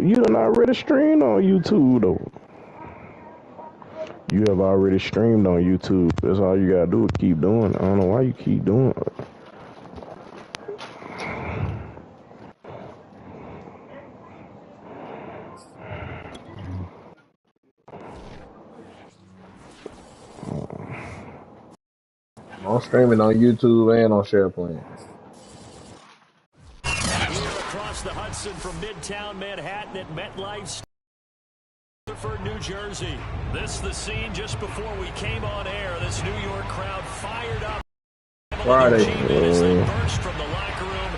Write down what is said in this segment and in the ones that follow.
You done already streamed on YouTube though. You have already streamed on YouTube. That's all you gotta do is keep doing it. I don't know why you keep doing it. I'm streaming on YouTube and on SharePoint. Here across the Hudson from Midtown Manhattan at MetLife, New Jersey. This the scene just before we came on air. This New York crowd fired up. Friday. As they burst from the locker room,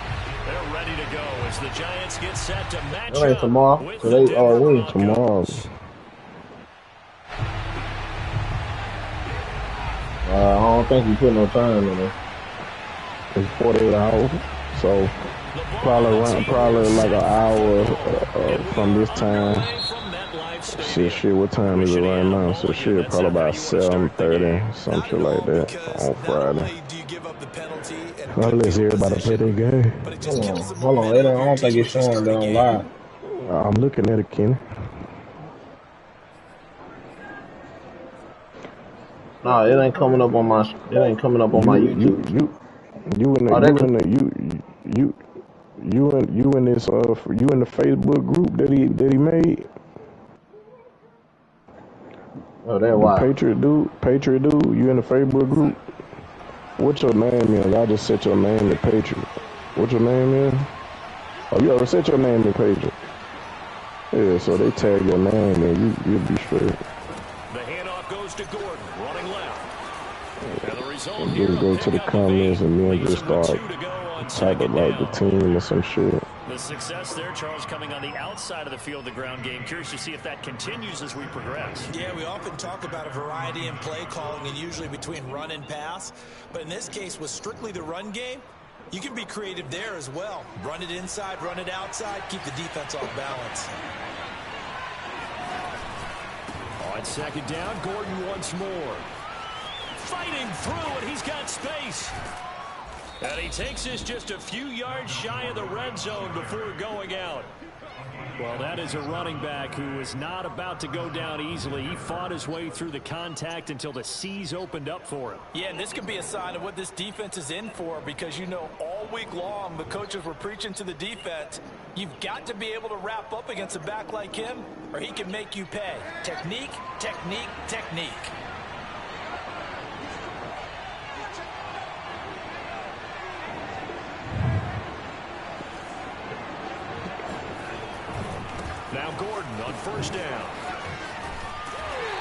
they're ready to go as the Giants get set to match up tomorrow. with So they are winning tomorrow. I don't think we put no time in it. It's 48 hours, so probably like an hour from this time. Shit, what time is it right now? So shit, probably about 7:30, some shit like that on Friday. Let's hear about to play that game. Hold on, I don't think it's showing that on live. I'm looking at it, Kenny. Nah, it ain't coming up on my. It ain't coming up on my YouTube. You in the Facebook group that he made. Oh, that's why. Patriot dude, you in the Facebook group? What's your name is? I just set your name to Patriot. What your name is? Oh, you already set your name to Patriot. Yeah, so they tag your name and you'll be straight. The handoff goes to Gordon, running left. And the result here, just go to the comments and then just start talking about the team or some shit. The success there, Charles, coming on the outside of the field, the ground game. Curious to see if that continues as we progress. Yeah, we often talk about a variety in play calling and usually between run and pass. But in this case, with strictly the run game, you can be creative there as well. Run it inside, run it outside, keep the defense off balance. On second down, Gordon once more. Fighting through, and he's got space. And he takes this just a few yards shy of the red zone before going out. Well, that is a running back who is not about to go down easily. He fought his way through the contact until the seas opened up for him. Yeah, and this could be a sign of what this defense is in for, because, you know, all week long the coaches were preaching to the defense, you've got to be able to wrap up against a back like him or he can make you pay. Technique, technique, technique. Now Gordon on first down.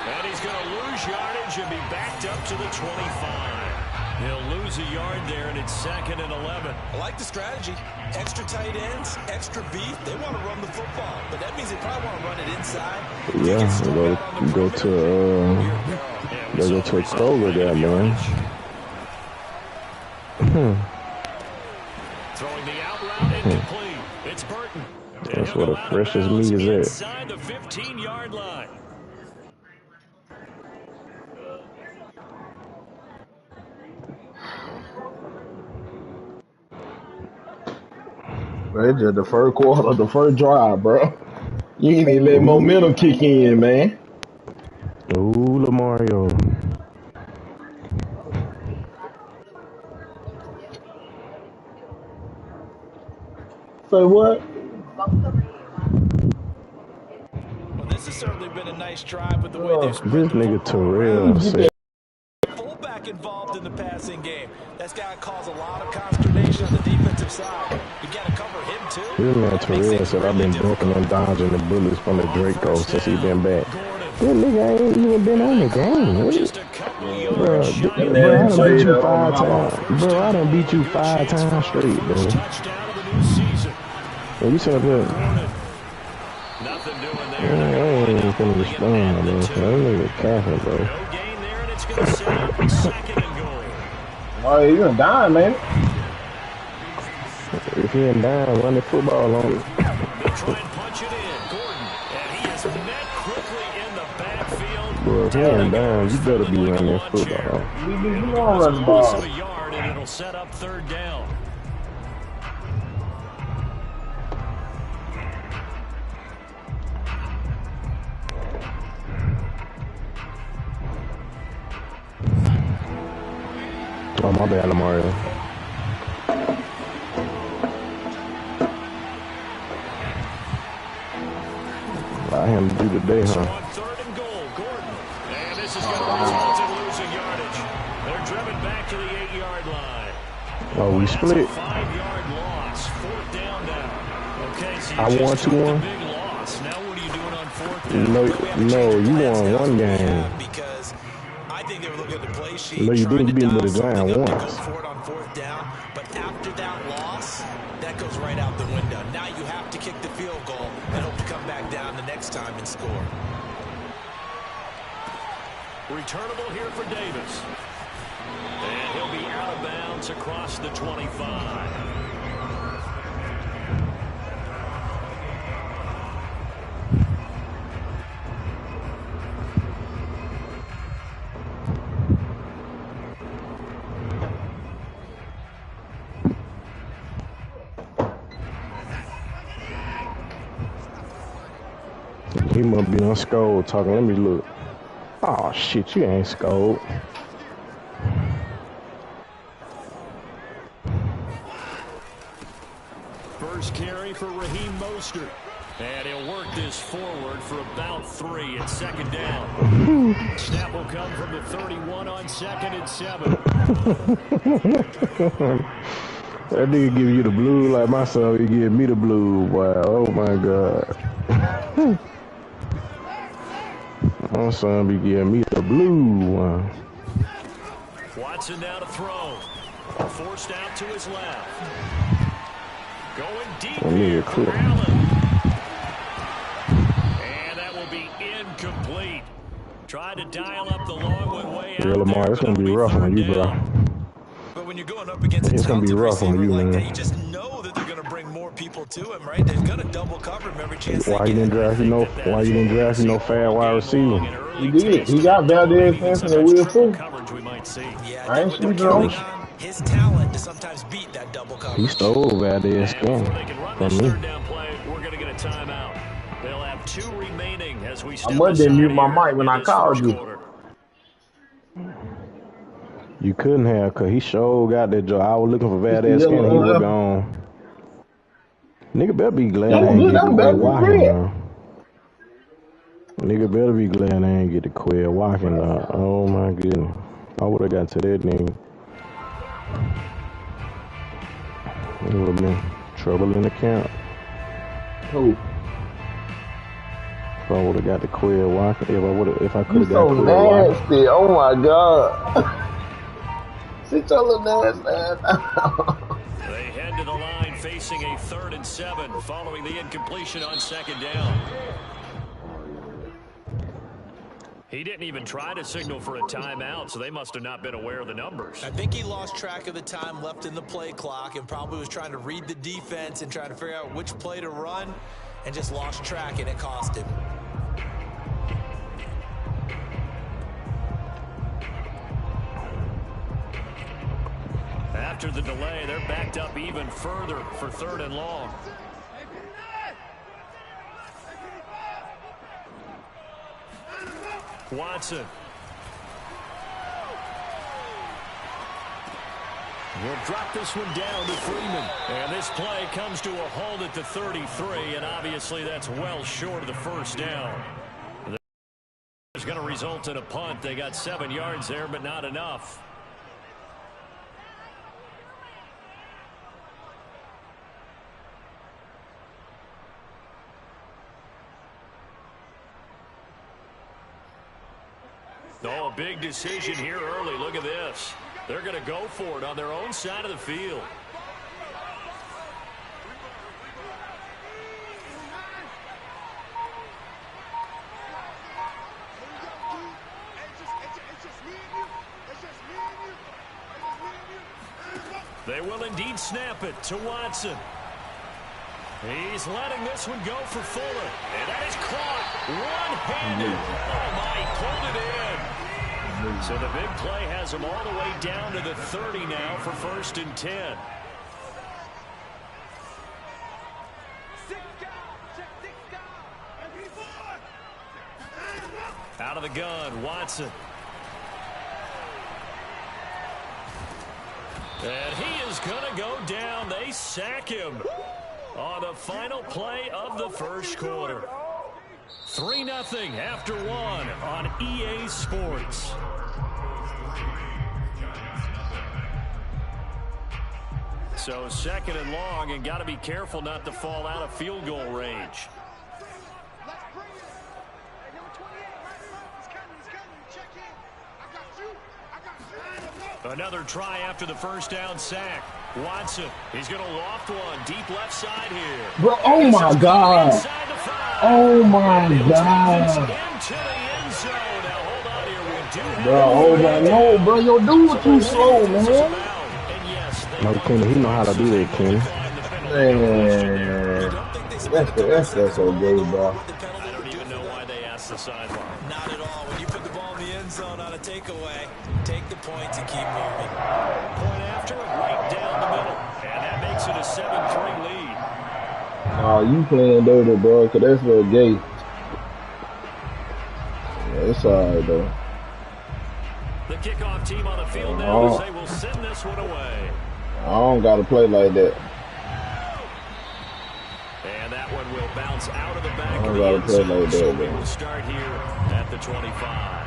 And he's going to lose yardage and be backed up to the 25. He'll lose a yard there, and it's 2nd and 11. I like the strategy. Extra tight ends, extra beef. They want to run the football, but that means they probably want to run it inside. Yeah, go to a Kroger there, man. Throwing the out route incomplete. It's Burton. That's where the freshest meat is at. Inside the 15-yard line. It's just the first quarter, the first drive, bro. You ain't even let momentum kick in, man. Ooh, Lamario. Say what? Well, this has certainly been a nice drive with the way they've spread This nigga Terrell said. Fullback involved in the passing game. That's got to cause a lot of consternation on the defensive side. You got to cover him too. This man Terrell said, I've been ducking and dodging the bullets from the Draco since he been back. This nigga ain't even been on the game. Bro, I done beat you 5 times. Bro, I done beat you 5 times straight, bro. Well, you said that. Nothing doing I ain't even gonna respond, bro. That nigga capping, bro. No gain there, and it's going to set up 2nd and goal. Oh, you gonna die, man. If he ain't down, run the football on him. They try and punch it in. Gordon, and he is met quickly in the backfield. Bro, if he ain't down, you better be running that football. You gonna run the ball. A yard, and it'll set up 3rd down. Oh, my bad, Lamar. I him to do today, huh? So on 3rd and goal, Gordon. And this is going to result in losing yardage. They're driven back to the 8-yard line. Oh, we split. 5-yard loss. 4th down now. Okay, so I won 2-1. big loss. Now what are you doing on 4th down? No, you won one game. Because I think they were looking at the play sheet. No, you didn't. You beat me with a giant giant once. once. Go for it on 4th down, but after that loss, that goes right out the window. Now you have to kick the field goal and hope to come back down the next time and score. Returnable here for Davis. And he'll be out of bounds across the 25. He must be on scold talking. Let me look. Oh, shit, you ain't scold. First carry for Raheem Mostert. And he'll work this forward for about 3 at 2nd down. Snap will come from the 31 on 2nd and 7. That nigga give you the blue like my son. He give me the blue. Wow. Oh, my God. My son be giving me the blue. Wow. Watson now to throw. Forced out to his left. Going deep here for Allen. And that will be incomplete. Tried to dial up the long one way out. Yeah, Lamar, it's going to be rough on you, bro. But when you're going up against it's going to be rough on you, man. you just know that they're going to bring more people to him, right? They're going to double cover him every chance Why you didn't draft no fat wide receiver? He did. He got Valdez, Hanson, and Will too. Yeah, I ain't sleeping on him. his talent to sometimes beat that double coverage. He stole Valdez game from me. We're going to get a timeout. They'll have 2 remaining as we step I must didn't mute my mic when I called you. You couldn't have, because he sure got that job. I was looking for Valdez skin and he was gone. Nigga better be glad I ain't get the Quay Walking, man. Nigga better be glad I ain't get the Quay Walking. Oh, my goodness. I would have got to that nigga. It would have been trouble in the camp. Who? If I would have got the Quay Walking, if I could have got so Quay Walking. nasty. Oh, my God. Sit your little ass down. They head to the line facing a 3rd and 7 following the incompletion on 2nd down. He didn't even try to signal for a timeout, so they must have not been aware of the numbers. I think he lost track of the time left in the play clock and probably was trying to read the defense and trying to figure out which play to run and just lost track, and it cost him. After the delay, they're backed up even further for 3rd and long. Watson. We'll drop this one down to Freeman. And this play comes to a halt at the 33, and obviously that's well short of the 1st down. It's going to result in a punt. They got 7 yards there, but not enough. Oh, a big decision here early. Look at this. They're going to go for it on their own side of the field. They will indeed snap it to Watson. He's letting this one go for Fuller. And that is caught one-handed. Oh, my, he pulled it in. So the big play has him all the way down to the 30 now for 1st and 10. Out of the gun, Watson. And he is going to go down. They sack him on the final play of the first quarter. 3-0 after one on EA Sports. So second and long, and got to be careful not to fall out of field goal range. Another try after the first down sack. Watson, he's going to loft one deep left side here. Bro, oh my God. Oh my God. Bro, oh my, no, bro, your dude too slow, man. No, Kenny, he know how to do that, Kenny. Man, that's so gay, bro. I don't even know why they asked the sideline. Not at all. When you put the ball in the end zone on a takeaway, take the points and keep moving. Point after, right down the middle. And that makes it a 7-3 lead. Nah, you playing dirty, bro, because that's real gay. Yeah, it's alright, though. The kickoff team on the field now as they will send this one away. I don't got to play like that. And that one will bounce out of the back I of don't the got to end play zone. like that, So we man. will start here at the 25.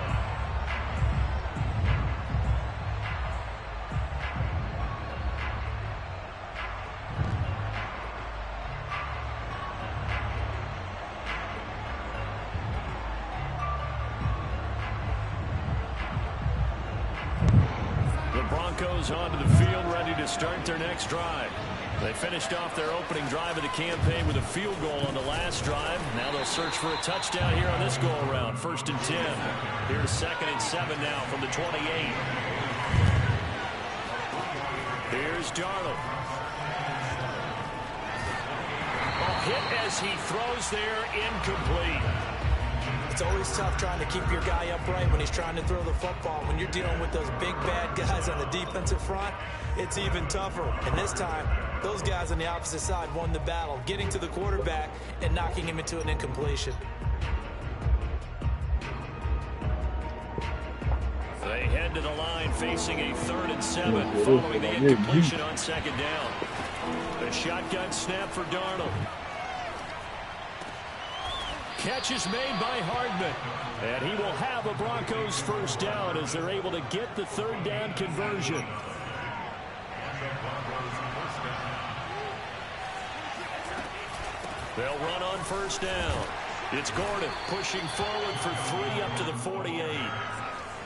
Broncos onto the field, ready to start their next drive. They finished off their opening drive of the campaign with a field goal on the last drive. Now they'll search for a touchdown here on this go-around. 1st and 10. Here's 2nd and 7 now from the 28. Here's Darnold. A hit as he throws there, incomplete. It's always tough trying to keep your guy upright when he's trying to throw the football. When you're dealing with those big, bad guys on the defensive front, it's even tougher. And this time, those guys on the opposite side won the battle, getting to the quarterback and knocking him into an incompletion. They head to the line facing a 3rd and 7 following the incompletion on 2nd down. The shotgun snap for Darnold. Catch is made by Hardman. And he will have a Broncos 1st down as they're able to get the 3rd down conversion. They'll run on 1st down. It's Gordon pushing forward for 3 up to the 48.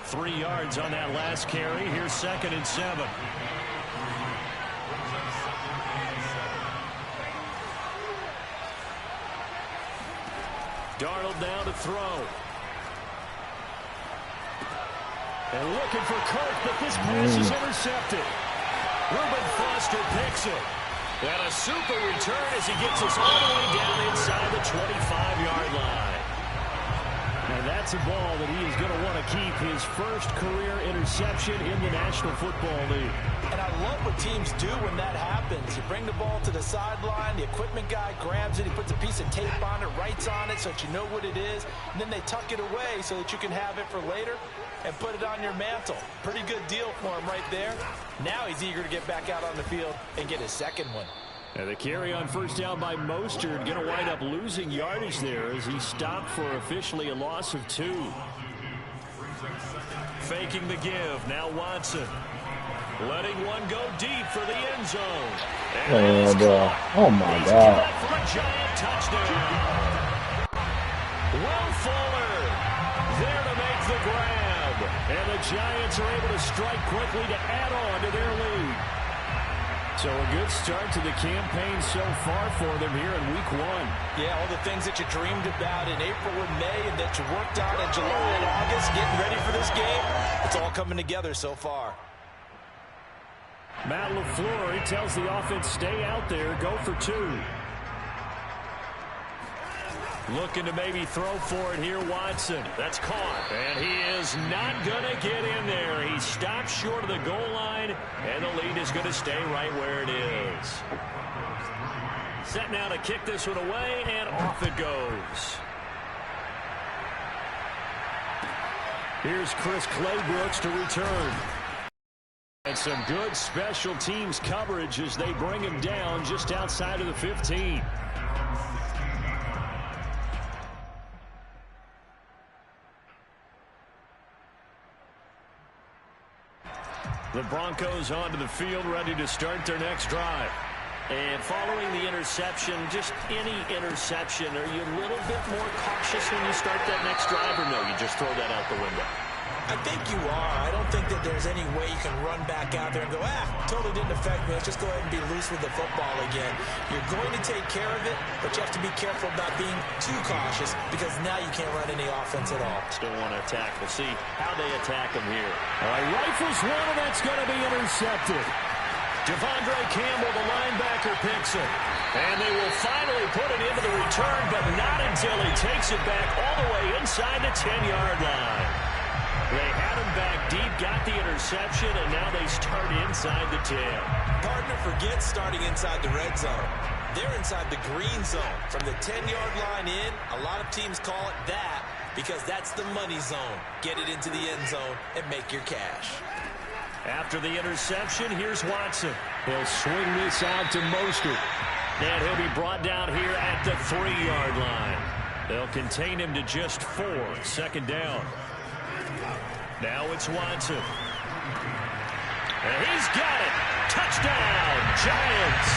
3 yards on that last carry. Here's 2nd and 7. Darnold down to throw. And looking for Kirk, but this pass is intercepted. Reuben Foster picks it. And a super return as he gets us all the way down inside the 25-yard line. And that's a ball that he is going to want to keep, his first career interception in the National Football League. And I love what teams do when that happens. You bring the ball to the sideline, the equipment guy grabs it, he puts a piece of tape on it, writes on it so that you know what it is, and then they tuck it away so that you can have it for later and put it on your mantle. Pretty good deal for him right there. Now he's eager to get back out on the field and get his 2nd one. And the carry on 1st down by Mostert, going to wind up losing yardage there as he stopped for officially a loss of 2. Faking the give, now Watson. Letting one go deep for the end zone. Man, bro. Oh my God. For a giant touchdown. Will Fuller there to make the grab. And the Giants are able to strike quickly to add on to their lead. So a good start to the campaign so far for them here in week 1. Yeah, all the things that you dreamed about in April and May and that you worked on in July and August, getting ready for this game, it's all coming together so far. Matt LaFleur, he tells the offense, stay out there, go for 2. Looking to maybe throw for it here, Watson. That's caught. And he is not going to get in there. He stopped short of the goal line, and the lead is going to stay right where it is. Set now to kick this one away, and off it goes. Here's Chris Claybrooks to return. And some good special teams coverage as they bring him down just outside of the 15. The Broncos onto the field, ready to start their next drive. And following the interception, just any interception, are you a little bit more cautious when you start that next drive, or no, you just throw that out the window? I think you are. I don't think that there's any way you can run back out there and go, totally didn't affect me. Let's just go ahead and be loose with the football again. You're going to take care of it, but you have to be careful about being too cautious because now you can't run any offense at all. Still want to attack. We'll see how they attack him here. All right, rifles one, and that's going to be intercepted. Devondre Campbell, the linebacker, picks it. And they will finally put it into the return, but not until he takes it back all the way inside the 10-yard line. They had him back deep, got the interception, and now they start inside the 10. Partner forgets starting inside the red zone. They're inside the green zone. From the 10-yard line in, a lot of teams call it that because that's the money zone. Get it into the end zone and make your cash. After the interception, here's Watson. He'll swing this out to Mostert. And he'll be brought down here at the 3-yard line. They'll contain him to just 4. Second down. Now it's Watson. And he's got it. Touchdown, Giants.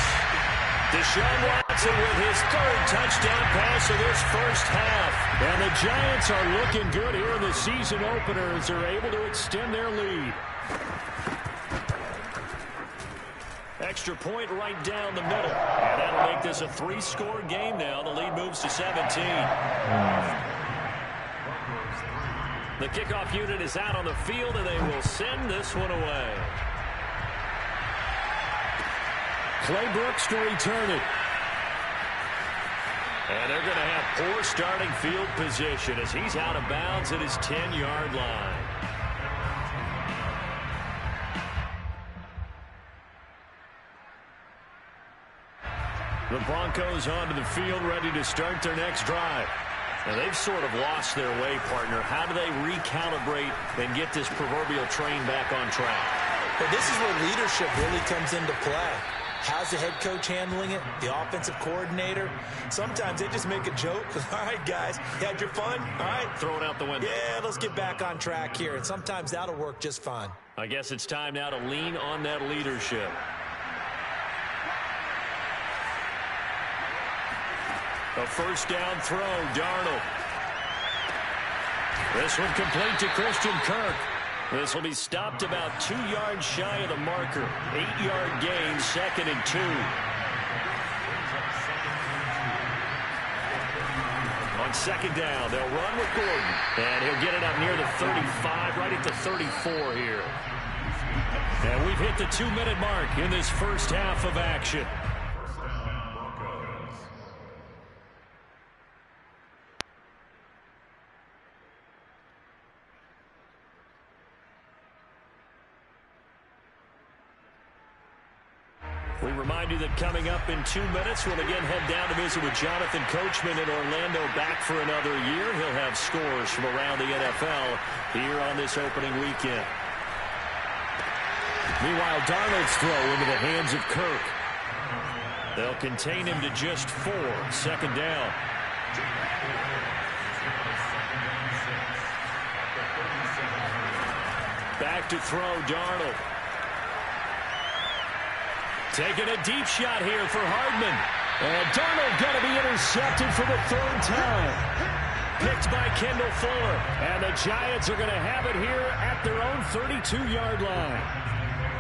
Deshaun Watson with his 3rd touchdown pass of this first half. And the Giants are looking good here in the season opener as they're able to extend their lead. Extra point right down the middle. And that'll make this a 3-score game now. The lead moves to 17. The kickoff unit is out on the field, and they will send this one away. Clay Brooks to return it. And they're going to have poor starting field position as he's out of bounds at his 10-yard line. The Broncos onto the field, ready to start their next drive. Now, they've sort of lost their way, partner. How do they recalibrate and get this proverbial train back on track? Well, this is where leadership really comes into play. How's the head coach handling it? The offensive coordinator? Sometimes they just make a joke. All right, guys, you had your fun? All right. Throw it out the window. Yeah, let's get back on track here. And sometimes that'll work just fine. I guess it's time now to lean on that leadership. A first down throw, Darnold. This one complete to Christian Kirk. This will be stopped about 2 yards shy of the marker. 8-yard gain, 2nd and 2. On second down, they'll run with Gordon. And he'll get it up near the 35, right at the 34 here. And we've hit the 2-minute mark in this first half of action. We remind you that coming up in 2 minutes, we'll again head down to visit with Jonathan Coachman in Orlando, back for another year. He'll have scores from around the NFL here on this opening weekend. Meanwhile, Darnold's throw into the hands of Kirk. They'll contain him to just 4. Second down. Back to throw, Darnold. Taking a deep shot here for Hardman. And Darnold going to be intercepted for the 3rd time. Picked by Kendall Fuller. And the Giants are going to have it here at their own 32-yard line.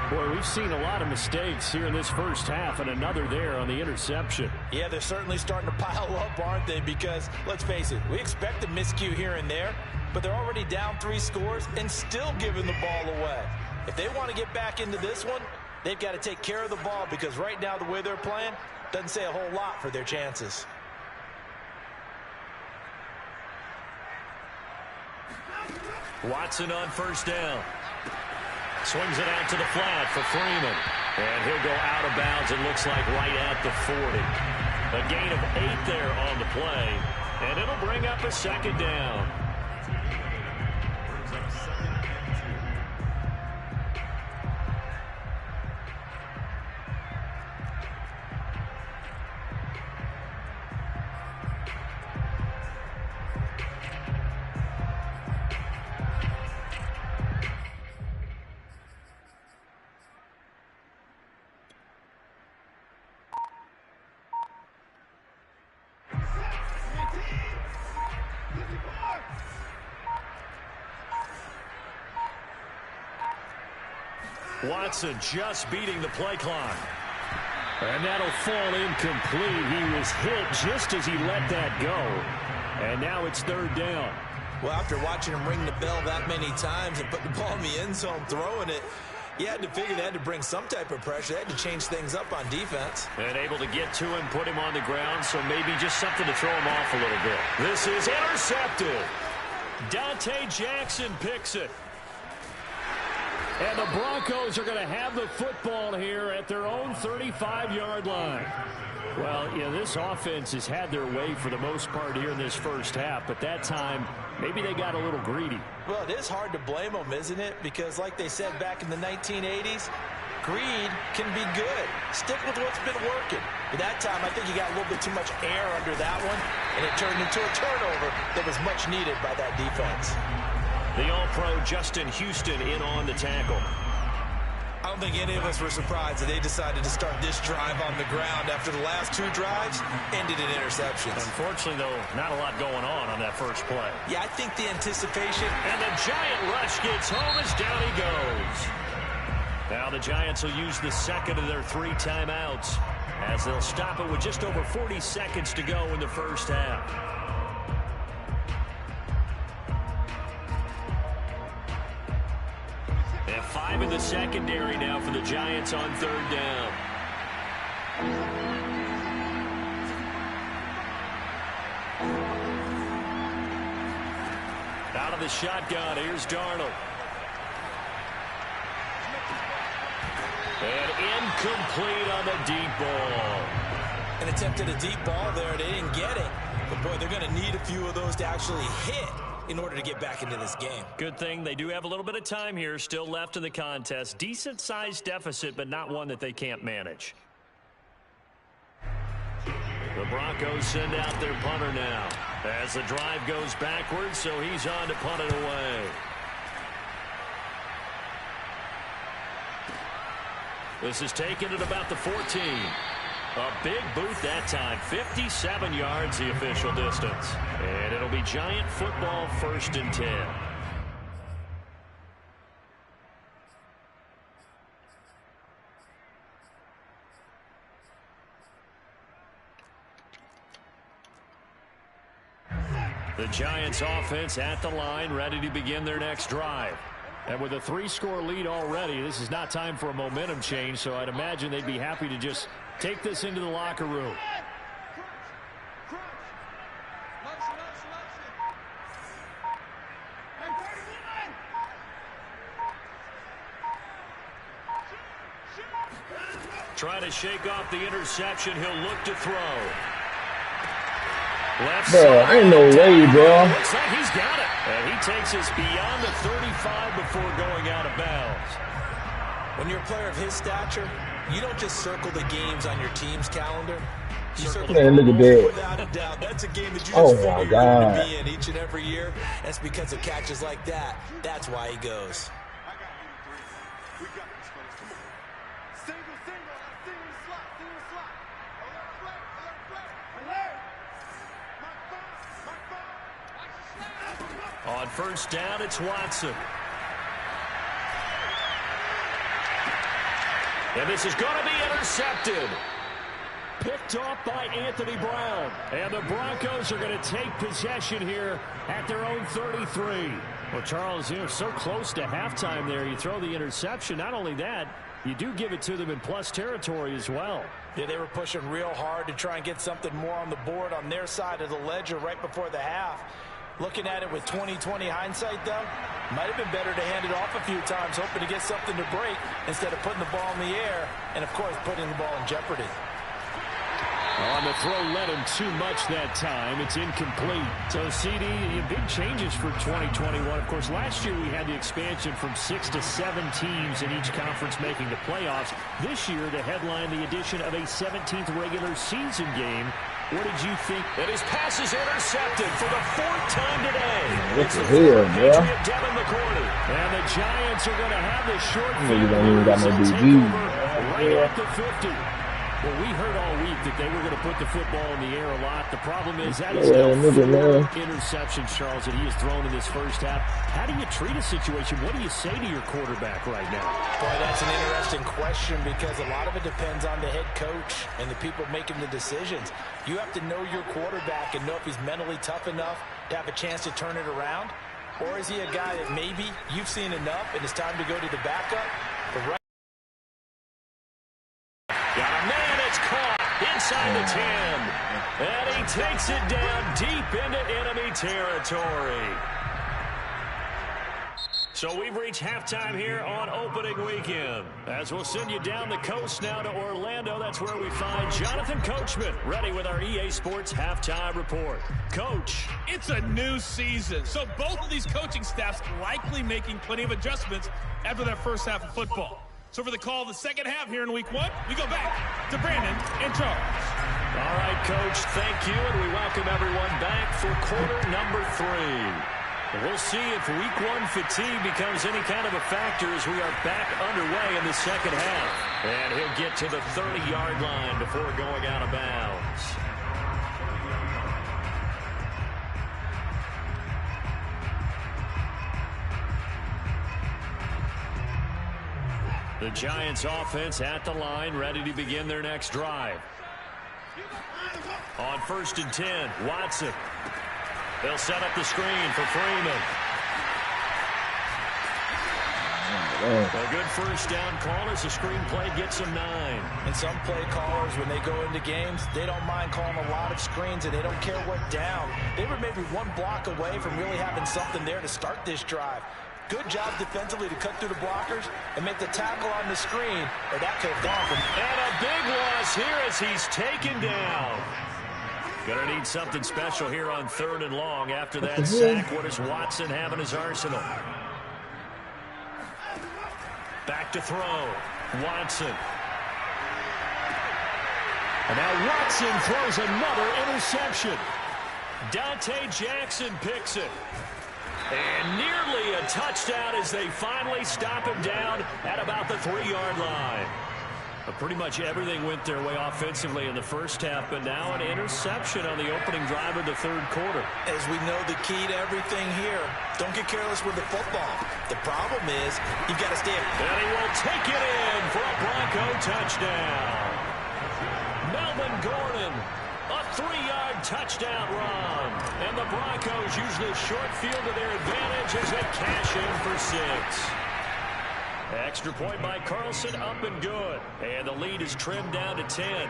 Boy, we've seen a lot of mistakes here in this first half, and another there on the interception. Yeah, they're certainly starting to pile up, aren't they? Because, let's face it, we expect a miscue here and there, but they're already down 3 scores and still giving the ball away. If they want to get back into this one, they've got to take care of the ball because right now the way they're playing doesn't say a whole lot for their chances. Watson on first down. Swings it out to the flat for Freeman. And he'll go out of bounds, it looks like right at the 40. A gain of 8 there on the play. And it'll bring up a second down. Watson just beating the play clock. And that'll fall incomplete. He was hit just as he let that go. And now it's third down. Well, after watching him ring the bell that many times and put the ball in the end zone, throwing it, you had to figure they had to bring some type of pressure. They had to change things up on defense. And able to get to him, put him on the ground, so maybe just something to throw him off a little bit. This is intercepted. Dante Jackson picks it. And the Broncos are going to have the football here at their own 35-yard line. Well, yeah, this offense has had their way for the most part here in this first half, but that time, maybe they got a little greedy. Well, it is hard to blame them, isn't it? Because like they said back in the 1980s, greed can be good. Stick with what's been working. But that time, I think you got a little bit too much air under that one, and it turned into a turnover that was much needed by that defense. The All-Pro Justin Houston in on the tackle. I don't think any of us were surprised that they decided to start this drive on the ground after the last two drives ended in interceptions. Unfortunately, though, not a lot going on that first play. Yeah, I think the anticipation. And the Giant rush gets home as down he goes. Now the Giants will use the second of their 3 timeouts as they'll stop it with just over 40 seconds to go in the first half. And 5 in the secondary now for the Giants on third down. Out of the shotgun, here's Darnold. And incomplete on the deep ball. An attempt at a deep ball there. They didn't get it. But, boy, they're going to need a few of those to actually hit in order to get back into this game. Good thing they do have a little bit of time here still left in the contest. Decent-sized deficit, but not one that they can't manage. The Broncos send out their punter now as the drive goes backwards, so he's on to punt it away. This is taken at about the 14. A big boot that time. 57 yards the official distance. And it'll be Giant football, 1st and 10. The Giants offense at the line, ready to begin their next drive. And with a 3-score lead already, this is not time for a momentum change, so I'd imagine they'd be happy to just take this into the locker room. Trying to shake off the interception. He'll look to throw. Left bro, ain't no way, bro. Looks like he's got it. And he takes us beyond the 35 before going out of bounds. When you're a player of his stature, you don't just circle the games on your team's calendar. You circle Man, look at that. without a doubt. That's a game that you just Oh, figure my you're going to God. be in each and every year. That's because of catches like that. That's why he goes. On first down, it's Watson. And this is going to be intercepted. Picked off by Anthony Brown. And the Broncos are going to take possession here at their own 33. Well, Charles, you're so close to halftime there. You throw the interception. Not only that, you do give it to them in plus territory as well. Yeah, they were pushing real hard to try and get something more on the board on their side of the ledger right before the half. Looking at it with 20/20 hindsight, though, might have been better to hand it off a few times, hoping to get something to break instead of putting the ball in the air and, of course, putting the ball in jeopardy. On the throw, led him too much that time. It's incomplete. So, CD, big changes for 2021. Of course, last year we had the expansion from 6 to 7 teams in each conference making the playoffs. This year, to headline the addition of a 17th regular season game. What did you think? And his pass is intercepted for the 4th time today. What the hell, bro? Devin McCourty. And the Giants are going to have the short field Niggas don't even got no as they'll DB. take over right at the 50. Well, we heard all week that they were going to put the football in the air a lot. The problem is that is now 4 interceptions, Charles, that he has thrown in this first half. How do you treat a situation? What do you say to your quarterback right now? Boy, that's an interesting question because a lot of it depends on the head coach and the people making the decisions. You have to know your quarterback and know if he's mentally tough enough to have a chance to turn it around. Or is he a guy that maybe you've seen enough and it's time to go to the backup? But got a man, it's caught inside the 10. And he takes it down deep into enemy territory. So we've reached halftime here on opening weekend. As we'll send you down the coast now to Orlando, that's where we find Jonathan Coachman ready with our EA Sports halftime report. Coach. It's a new season, so both of these coaching staffs likely making plenty of adjustments after their first half of football. So for the call of the second half here in week 1, we go back to Brandon and Charles. All right, Coach, thank you, and we welcome everyone back for quarter number 3. We'll see if week 1 fatigue becomes any kind of a factor as we are back underway in the second half. And he'll get to the 30-yard line before going out of bounds. The Giants offense at the line, ready to begin their next drive. On 1st and 10, Watson. They'll set up the screen for Freeman. A good first down call as the screen play gets them 9. And some play callers, when they go into games, they don't mind calling a lot of screens, and they don't care what down. They were maybe 1 block away from really having something there to start this drive. Good job defensively to cut through the blockers and make the tackle on the screen, or that could have gone from. And a big loss here as he's taken down. Gonna need something special here on 3rd and long. After that sack, what does Watson have in his arsenal? Back to throw. Watson. And now Watson throws another interception. Dante Jackson picks it. And nearly a touchdown as they finally stop him down at about the 3-yard line. But pretty much everything went their way offensively in the first half, but now an interception on the opening drive of the 3rd quarter. As we know, the key to everything here, don't get careless with the football. The problem is you've got to stay. And he will take it in for a Bronco touchdown. Melvin Gordon, a 3-yard touchdown run. And the Broncos use the short field to their advantage as they cash in for 6. Extra point by Carlson, up and good. And the lead is trimmed down to 10.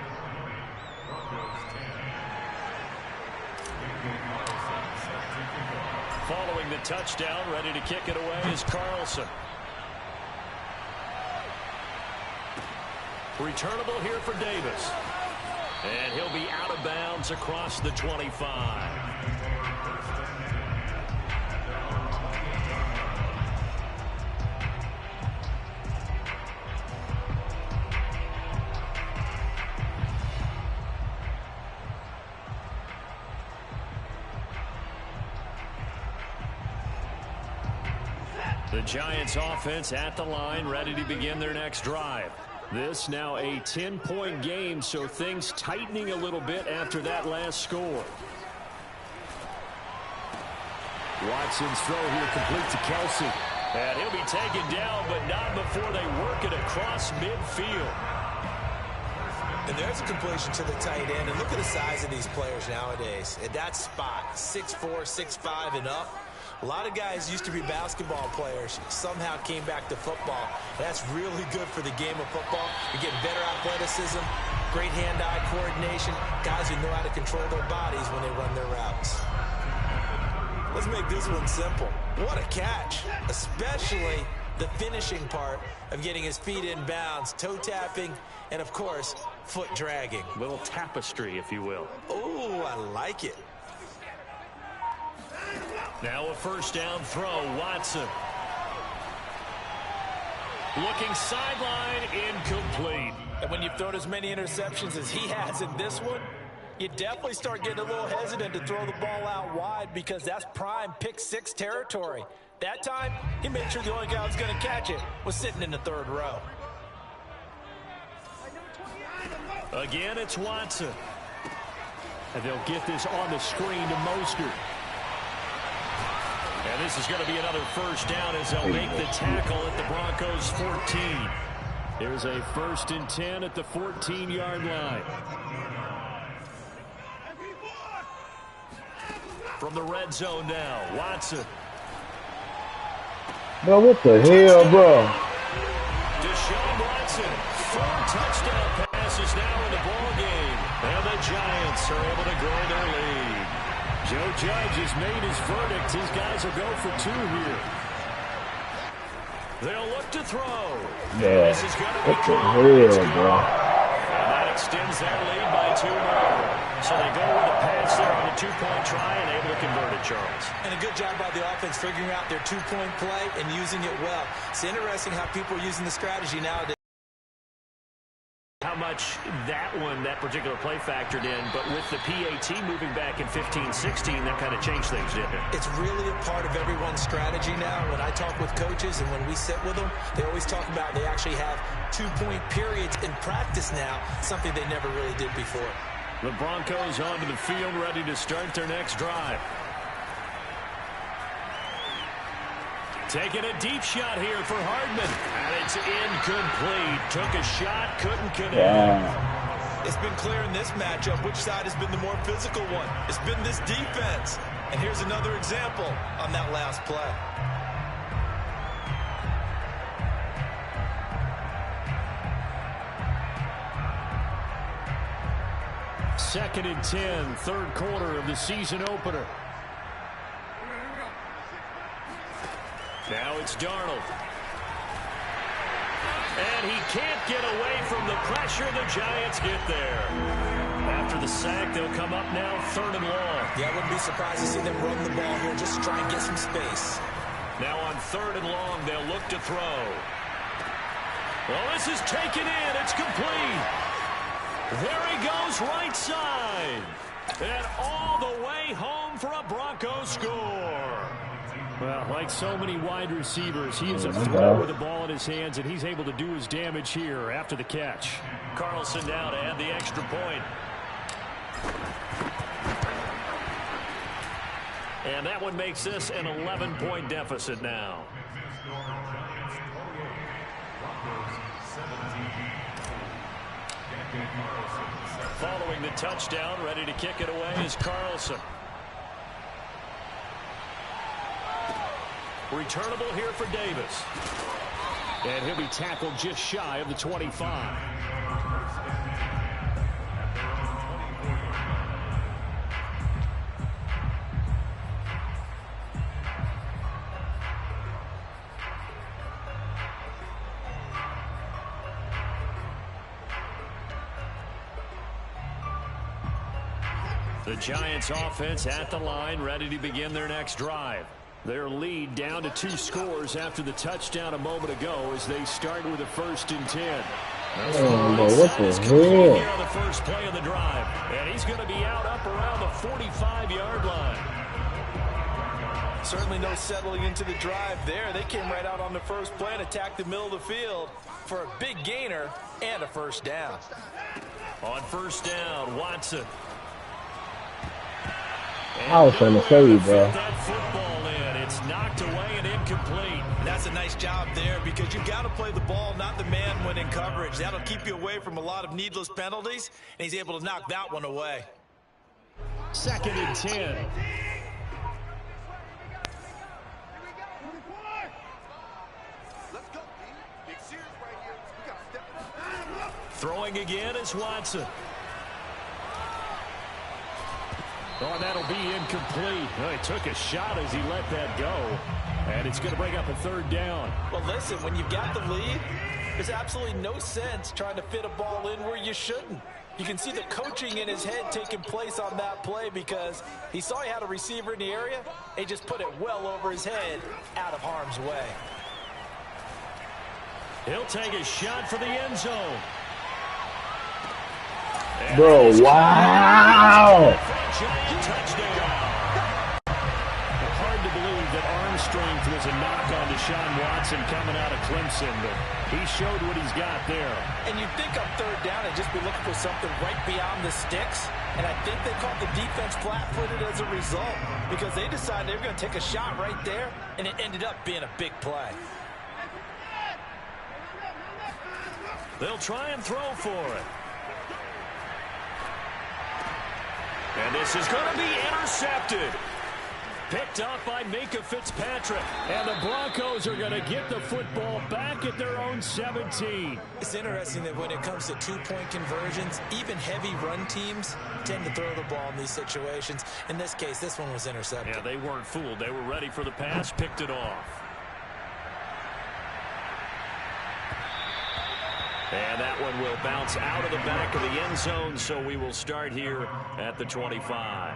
Following the touchdown, ready to kick it away is Carlson. Returnable here for Davis. And he'll be out of bounds across the 25. The Giants offense at the line, ready to begin their next drive. This now a 10-point game, so things tightening a little bit after that last score. Watson's throw here complete to Kelsey. And he'll be taken down, but not before they work it across midfield. And there's a completion to the tight end. And look at the size of these players nowadays. At that spot, 6'4", 6'5", and up. A lot of guys used to be basketball players, somehow came back to football. That's really good for the game of football. You're getting better athleticism, great hand-eye coordination, guys who know how to control their bodies when they run their routes. Let's make this one simple. What a catch, especially the finishing part of getting his feet in bounds, toe tapping, and of course, foot dragging. Little tapestry, if you will. Oh, I like it. Now a first down throw, Watson. Looking sideline, incomplete. And when you've thrown as many interceptions as he has in this one, you definitely start getting a little hesitant to throw the ball out wide because that's prime pick 6 territory. That time, he made sure the only guy who was going to catch it was sitting in the 3rd row. Again, it's Watson. And they'll get this on the screen to Mostert. And this is going to be another first down as they'll make the tackle at the Broncos' 14. There's a 1st and 10 at the 14-yard line. From the red zone now, Watson. Bro, what the hell, bro? Deshaun Watson, 4 touchdown passes now in the ball game. And the Giants are able to grow their lead. Joe Judge has made his verdict. His guys will go for 2 here. They'll look to throw. Yeah. This is going to be What the hell, bro? And that extends their lead by 2 more. So they go with a pass there on the 2-point try and able to convert it, Charles. And a good job by the offense figuring out their 2-point play and using it well. It's interesting how people are using the strategy nowadays. How much that particular play factored in, but with the PAT moving back in 15-16, that kind of changed things, didn't it? It's really a part of everyone's strategy now. When I talk with coaches and when we sit with them, they always talk about they actually have 2-point periods in practice now, something they never really did before. The Broncos onto the field, ready to start their next drive. Taking a deep shot here for Hardman. And it's incomplete. Took a shot, couldn't connect. Yeah. It's been clear in this matchup which side has been the more physical one. It's been this defense. And here's another example on that last play. Second and 10, 3rd quarter of the season opener. Now it's Darnold. And he can't get away from the pressure. The Giants get there. After the sack, they'll come up now 3rd and long. Yeah, I wouldn't be surprised to see them run the ball here just to try and get some space. Now on 3rd and long, they'll look to throw. Well, this is taken in. It's complete. There he goes, right side. And all the way home for a Broncos score. Well, like so many wide receivers, he is a threat with the ball in his hands, and he's able to do his damage here after the catch. Carlson now to add the extra point. And that one makes this an 11-point deficit now. Following the touchdown, ready to kick it away is Carlson. Returnable here for Davis. And he'll be tackled just shy of the 25. The Giants offense at the line, ready to begin their next drive. Their lead down to 2 scores after the touchdown a moment ago as they start with a 1st and 10. Oh, what the hell? Here on the first play of the drive. And he's going to be out up around the 45-yard line. Certainly no settling into the drive there. They came right out on the first play and attacked the middle of the field for a big gainer and a 1st down. On 1st down, Watson. I was trying to tell you, bro. That football in. It's knocked away and incomplete. And that's a nice job there because you've got to play the ball, not the man when in coverage. That'll keep you away from a lot of needless penalties, and he's able to knock that one away. 2nd and 10. Throwing again is Watson. Oh, that'll be incomplete. Oh, he took a shot as he let that go. And it's going to bring up a 3rd down. Well, listen, when you've got the lead, there's absolutely no sense trying to fit a ball in where you shouldn't. You can see the coaching in his head taking place on that play because he saw he had a receiver in the area. He just put it well over his head out of harm's way. He'll take a shot for the end zone. Bro, wow. Hard to believe that arm strength was a knock on Deshaun Watson coming out of Clemson, but he showed what he's got there. And you'd think on third down they'd just be looking for something right beyond the sticks. And I think they caught the defense flat-footed as a result because they decided they were going to take a shot right there, and it ended up being a big play. They'll try and throw for it. And this is going to be intercepted. Picked up by Minka Fitzpatrick. And the Broncos are going to get the football back at their own 17. It's interesting that when it comes to two-point conversions, even heavy run teams tend to throw the ball in these situations. In this case, this one was intercepted. Yeah, they weren't fooled. They were ready for the pass, picked it off. And that one will bounce out of the back of the end zone, so we will start here at the 25.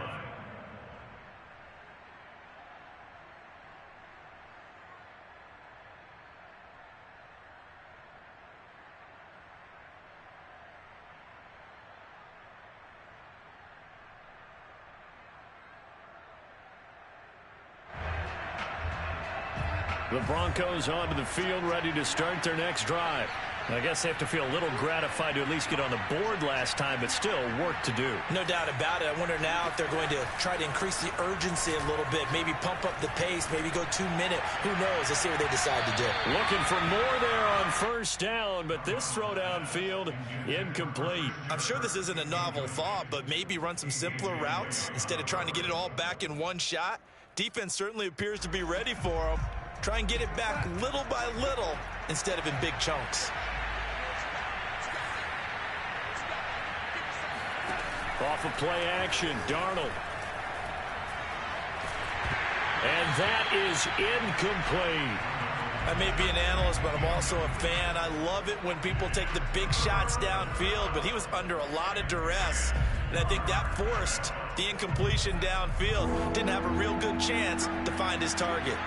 The Broncos onto the field, ready to start their next drive. I guess they have to feel a little gratified to at least get on the board last time, but still work to do. No doubt about it. I wonder now if they're going to try to increase the urgency a little bit, maybe pump up the pace, maybe go 2 minute. Who knows? Let's see what they decide to do. Looking for more there on first down, but this throw downfield incomplete. I'm sure this isn't a novel thought, but maybe run some simpler routes instead of trying to get it all back in one shot. Defense certainly appears to be ready for them. Try and get it back little by little instead of in big chunks. Off of play action, Darnold. And that is incomplete. I may be an analyst, but I'm also a fan. I love it when people take the big shots downfield, but he was under a lot of duress. And I think that forced the incompletion downfield. Didn't have a real good chance to find his target.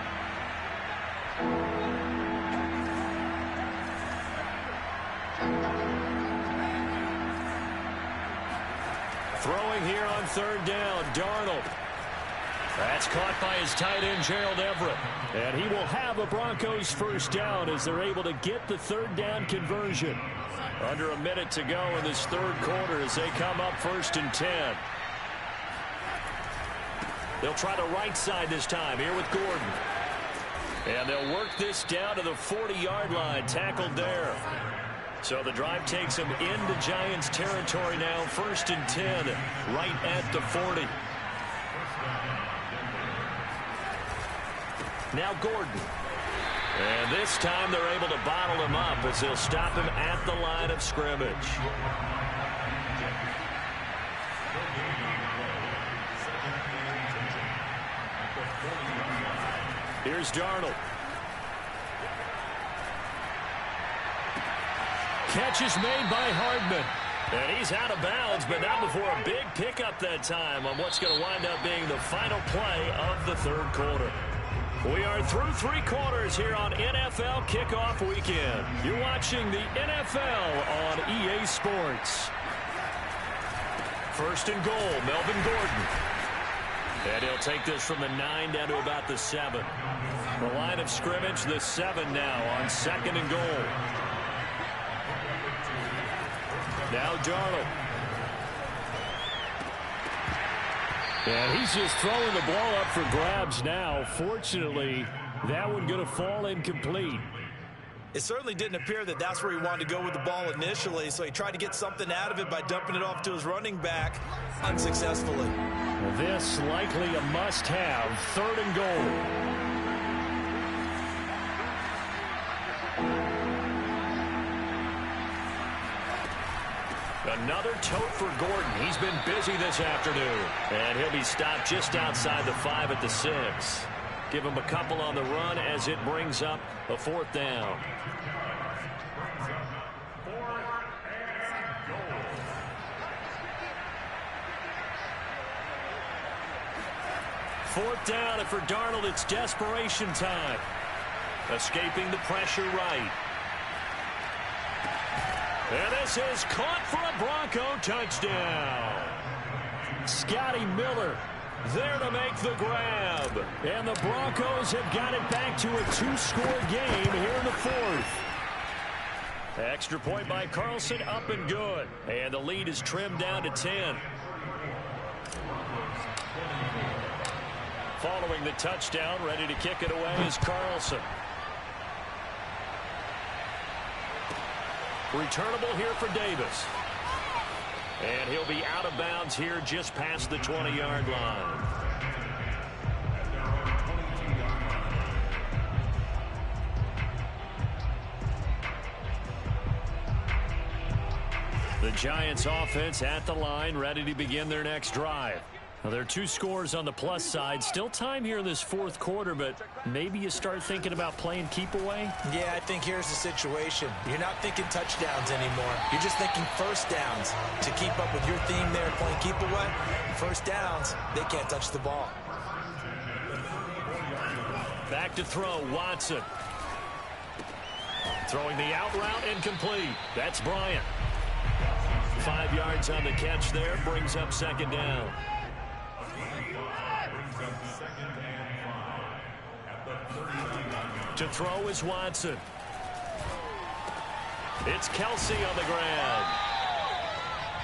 Throwing here on third down, Darnold. That's caught by his tight end, Gerald Everett. And he will have a Broncos first down as they're able to get the third down conversion. Under a minute to go in this third quarter as they come up 1st and 10. They'll try the right side this time here with Gordon. And they'll work this down to the 40-yard line, tackled there. So the drive takes them into Giants territory now, 1st and 10, right at the 40. Now Gordon. And this time they're able to bottle him up as they'll stop him at the line of scrimmage. Here's Darnold. Catch is made by Hardman. And he's out of bounds, but not before a big pickup that time on what's going to wind up being the final play of the third quarter. We are through 3 quarters here on NFL Kickoff Weekend. You're watching the NFL on EA Sports. 1st and goal, Melvin Gordon. And he'll take this from the 9 down to about the 7. The line of scrimmage, the 7 now on 2nd and goal. Now Darnold. And he's just throwing the ball up for grabs now. Fortunately, that one going to fall incomplete. It certainly didn't appear that that's where he wanted to go with the ball initially, so he tried to get something out of it by dumping it off to his running back unsuccessfully. This likely a must-have, 3rd and goal. Another tote for Gordon. He's been busy this afternoon. And he'll be stopped just outside the 5 at the 6. Give him a couple on the run as it brings up a 4th down. Fourth down, and for Darnold, it's desperation time. Escaping the pressure right. And this is caught for a Bronco touchdown. Scotty Miller There to make the grab. And the Broncos have got it back to a 2-score game here in the fourth. Extra point by Carlson, up and good. And the lead is trimmed down to 10. Following the touchdown, ready to kick it away is Carlson. Returnable here for Davis. And he'll be out of bounds here just past the 20-yard line. The Giants offense at the line, ready to begin their next drive. Well, there are 2 scores on the plus side. Still time here in this fourth quarter, but maybe you start thinking about playing keep away? Yeah, I think here's the situation. You're not thinking touchdowns anymore. You're just thinking first downs. To keep up with your theme there, playing keep away, first downs, they can't touch the ball. Back to throw, Watson. Throwing the out route, incomplete. That's Bryant. 5 yards on the catch there, brings up second down. To throw is Watson. It's Kelsey on the ground.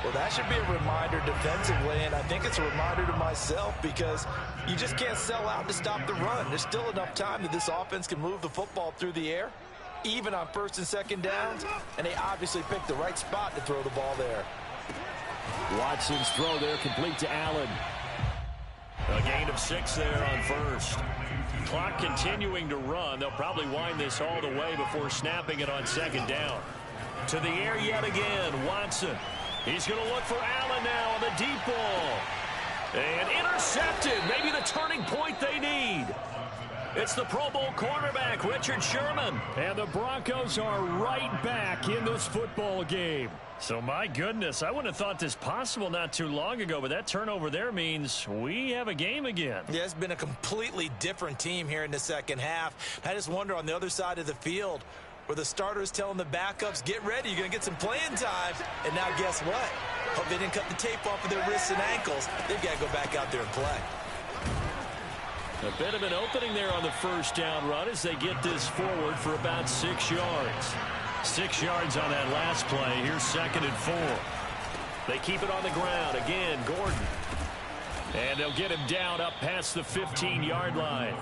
Well, that should be a reminder defensively, and I think it's a reminder to myself because you just can't sell out to stop the run. There's still enough time that this offense can move the football through the air, even on first and second downs, and they obviously picked the right spot to throw the ball there. Watson's throw there complete to Allen. A gain of 6 there on first. Clock continuing to run. They'll probably wind this all the way before snapping it on second down. To the air yet again, Watson. He's going to look for Allen now on the deep ball. And intercepted. Maybe the turning point they need. It's the Pro Bowl cornerback, Richard Sherman. And the Broncos are right back in this football game. So, my goodness, I wouldn't have thought this possible not too long ago, but that turnover there means we have a game again. Yeah, it's been a completely different team here in the second half. I just wonder on the other side of the field where the starters telling the backups, get ready, you're going to get some playing time. And now guess what? Hope they didn't cut the tape off of their wrists and ankles. They've got to go back out there and play. A bit of an opening there on the first down run as they get this forward for about 6 yards. 6 yards on that last play. Here's 2nd and 4. They keep it on the ground. Again, Gordon. And they'll get him down up past the 15-yard line.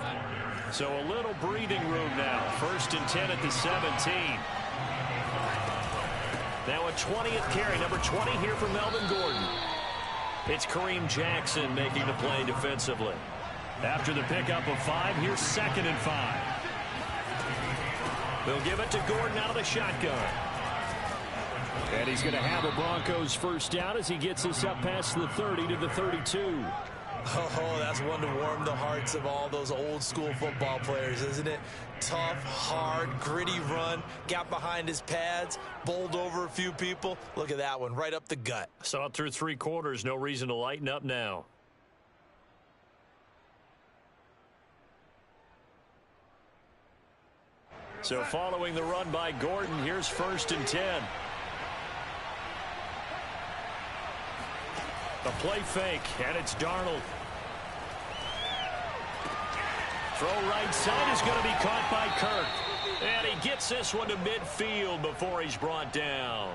So a little breathing room now. 1st and 10 at the 17. Now a 20th carry. Number 20 here for Melvin Gordon. It's Kareem Jackson making the play defensively. After the pickup of 5, here's 2nd and 5. They'll give it to Gordon out of the shotgun. And he's going to have a Broncos first down as he gets this up past the 30 to the 32. Oh, that's one to warm the hearts of all those old school football players, isn't it? Tough, hard, gritty run, got behind his pads, bowled over a few people. Look at that one, right up the gut. Saw it through 3 quarters, no reason to lighten up now. So following the run by Gordon, here's 1st and 10. A play fake, and it's Darnold. Throw right side is going to be caught by Kirk. And he gets this one to midfield before he's brought down.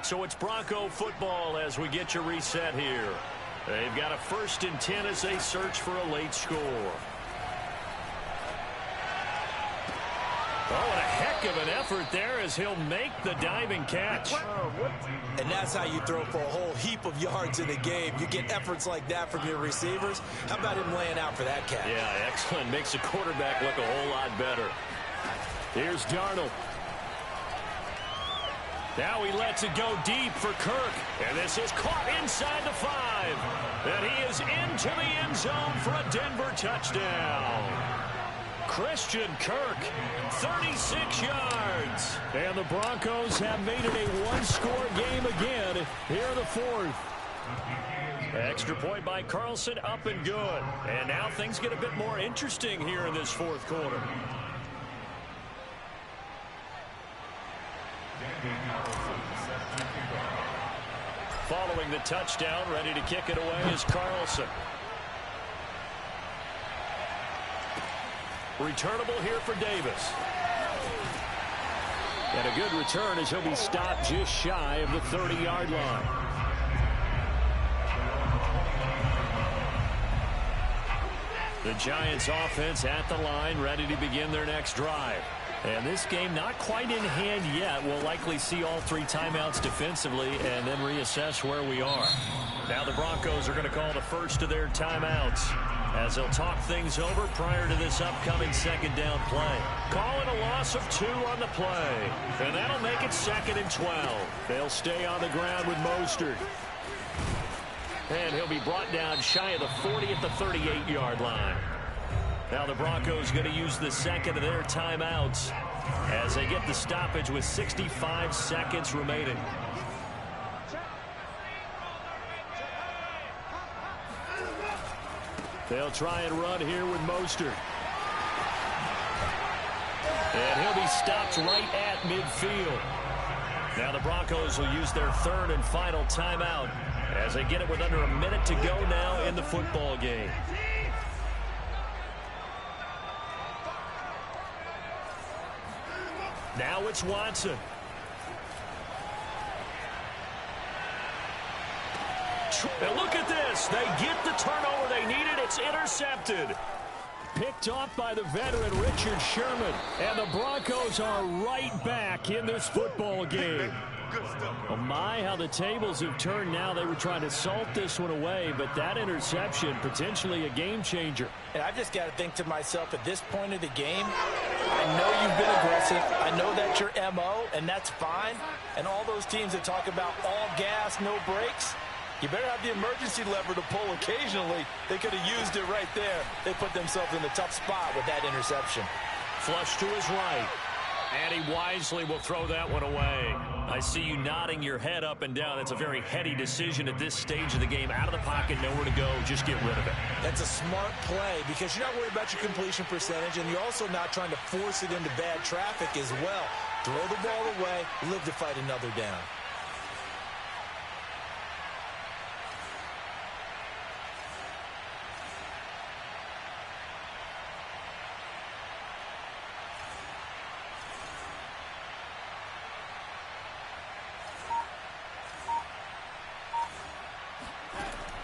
So it's Bronco football as we get you reset here. They've got a 1st and 10 as they search for a late score. Oh, and a heck of an effort there as he'll make the diving catch. And that's how you throw for a whole heap of yards in a game. You get efforts like that from your receivers. How about him laying out for that catch? Yeah, excellent. Makes the quarterback look a whole lot better. Here's Darnold. Now he lets it go deep for Kirk. And this is caught inside the 5. And he is into the end zone for a Denver touchdown. Christian Kirk, 36 yards. And the Broncos have made it a 1-score game again here in the fourth. Extra point by Carlson, up and good. And now things get a bit more interesting here in this fourth quarter. Following scoring the touchdown. Ready to kick it away is Carlson. Returnable here for Davis. And a good return as he'll be stopped just shy of the 30-yard line. The Giants offense at the line, ready to begin their next drive. And this game not quite in hand yet. We'll likely see all 3 timeouts defensively and then reassess where we are. Now the Broncos are going to call the first of their timeouts as they'll talk things over prior to this upcoming second down play. Calling a loss of 2 on the play. And that'll make it 2nd and 12. They'll stay on the ground with Mostert. And he'll be brought down shy of the 40 at the 38-yard line. Now the Broncos going to use the second of their timeouts as they get the stoppage with 65 seconds remaining. They'll try and run here with Mostert. And he'll be stopped right at midfield. Now the Broncos will use their 3rd and final timeout as they get it with under a minute to go now in the football game. Now it's Watson. And look at this. They get the turnover they needed. It's intercepted. Picked off by the veteran Richard Sherman. And the Broncos are right back in this football game. Oh my, how the tables have turned now. They were trying to salt this one away, but that interception, potentially a game changer. And I've just got to think to myself, at this point of the game, I know you've been aggressive. I know that's your MO, and that's fine. And all those teams that talk about all gas, no brakes, you better have the emergency lever to pull occasionally. They could have used it right there. They put themselves in a tough spot with that interception. Flush to his right. And he wisely will throw that one away. I see you nodding your head up and down. That's a very heady decision at this stage of the game. Out of the pocket, nowhere to go. Just get rid of it. That's a smart play because you're not worried about your completion percentage, and you're also not trying to force it into bad traffic as well. Throw the ball away, live to fight another down.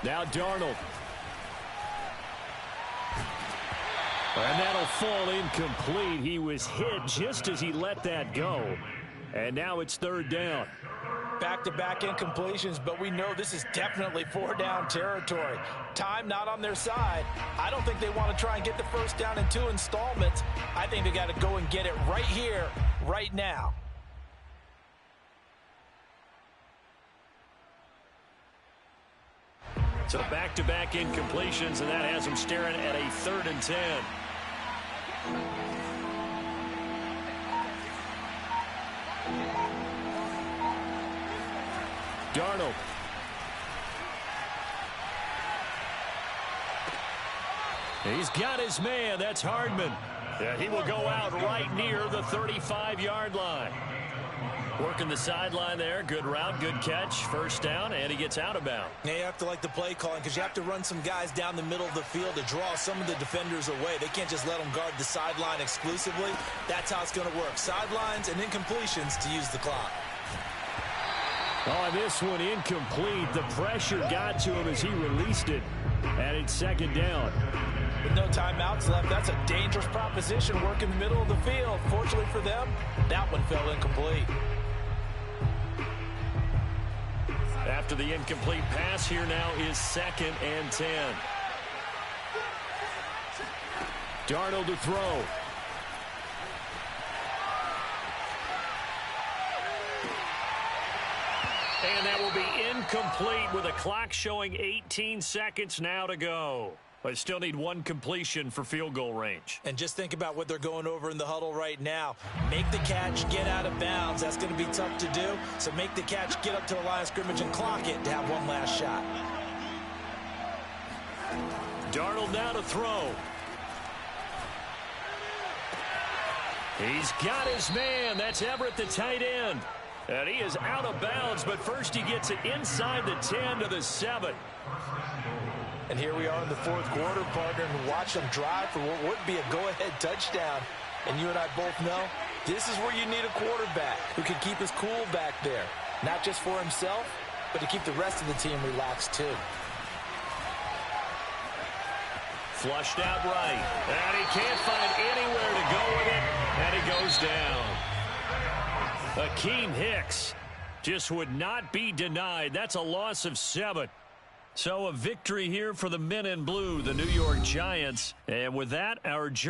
Now Darnold. And that'll fall incomplete. He was hit just as he let that go. And now it's 3rd down. Back-to-back incompletions, but we know this is definitely 4-down territory. Time not on their side. I don't think they want to try and get the first down in 2 installments. I think they got to go and get it right here, right now. So back-to-back incompletions, and that has him staring at a 3rd and 10. Darnold. He's got his man. That's Hardman. Yeah, he will go out right near the 35-yard line. Working the sideline there. Good route, good catch. First down, and he gets out of bounds. Now you have to like the play calling because you have to run some guys down the middle of the field to draw some of the defenders away. They can't just let them guard the sideline exclusively. That's how it's going to work. Sidelines and incompletions to use the clock. Oh, this one incomplete. The pressure got to him as he released it. And it's 2nd down. With no timeouts left, that's a dangerous proposition. Work in the middle of the field. Fortunately for them, that one fell incomplete. After the incomplete pass, here now is 2nd and 10. Darnold to throw. And that will be incomplete with a clock showing 18 seconds now to go. But still need 1 completion for field goal range. And just think about what they're going over in the huddle right now. Make the catch, get out of bounds. That's going to be tough to do. So make the catch, get up to the line of scrimmage, and clock it to have one last shot. Darnold now to throw. He's got his man. That's Everett, the tight end. And he is out of bounds, but first he gets it inside the 10 to the 7. And here we are in the fourth quarter, partner, and watch them drive for what would be a go-ahead touchdown. And you and I both know this is where you need a quarterback who can keep his cool back there. Not just for himself, but to keep the rest of the team relaxed too. Flushed out right. And he can't find anywhere to go with it. And he goes down. Akeem Hicks just would not be denied. That's a loss of 7. So a victory here for the men in blue, the New York Giants. And with that, our journey